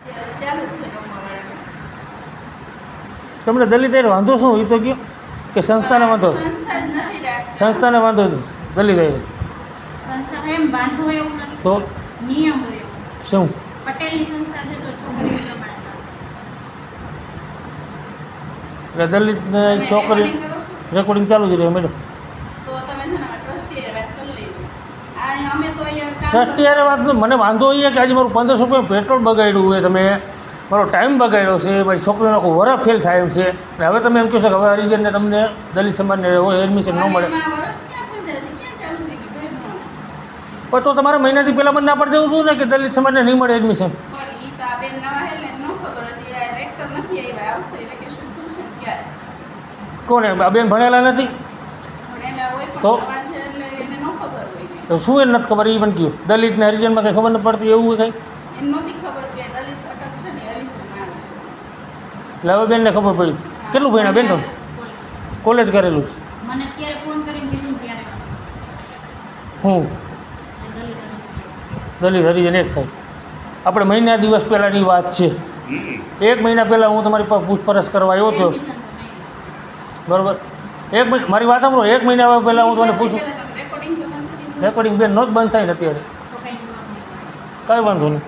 ચાલુ જ છે નવમા વાળાનું. તમને દલિત એને વાંધો શું એ તો કહો કે સંસ્થાને વાંધો સંસ્થા જ નથી રાખતા. સંસ્થાને વાંધો દલિત એને સંસ્થા એમ વાંધો એવું નથી, તો નિયમ હોય એવું. શું પટેલની સંસ્થા છે તો છોકરીઓ પ્રમાણે ના. એટલે દલિતને તમે છોકરી recording કરો છો? રેકોર્ડિંગ ચાલુ જ રહે મેડમ. તો તમે છે ને ટ્રસ્ટી હારે વાત કરી લેજો. આ અમે તો અહીંયા કામ ટ્રસ્ટી યાર વાત મને વાંધો એ કે આજે મારું 1500 રૂપિયા પેટ્રોલ બગાડ્યું હોય, તમે મારો ટાઈમ બગાડ્યો છે, મારી છોકરીનો આખું વરસ ફેલ થાય એમ છે, અને હવે તમે એમ કહો છો કે હવે હરિજનને તમને દલિત સમાજને એડમિશન ન મળે. એમાં વરસ ક્યાં થયા? હજી ક્યાં ચાલુ થઈ ગયું? ભાઈ નો. પણ તો તમારે મહિનાથી પહેલાં મને ના પાડી દેવું હતું ને કે દલિત સમાજને નહીં મળે એડમિશન. પણ ઈ તો આ બેન નવા હે એટલે ન ખબર હજી આ રેક્ટર નથી આવ્યા. આવશે વેકેશન ખુલશે ને ત્યારે. કોને આ બેન ભણેલા નથી પણ એના હોય પણ તો? નવા છે એટલે એને ન ખબર હોય. તો શું એને નથી ખબર એ પણ કહ્યું દલિતને હરિજનમાં કંઈ ખબર નથી પડતી એવું કંઈ. એને નહોતી ખબર કે દલિત અટક છે ને હરીશમાં આવે. એટલે હવે બેનને ખબર પડી. કેટલું ભણ્યા બેન તમે? કોલેજ કરેલું છે. મને અત્યારે ફોન કરીને કીધું ને ત્યારે હું કે દલિત અને દલિત હરિજન એક થાય. આપણે મહિના દિવસ પહેલાંની વાત છે. 1 મહિના પહેલાં હું તમારી પાસે પૂછપરછ કરવા આવ્યો હતો, એડમિશન તો નહીં. બરાબર. મારી વાત સાંભળો, 1 મહિના પહેલાં હું તમને પૂછું. રેકોર્ડિંગ તો બંધ કરી દીધું. રેકોર્ડિંગ બેન નો જ બંધ થાય ને અત્યારે, તો કંઈ જવાબ નહીં મળે. કાંઈ વાંધો નહીં.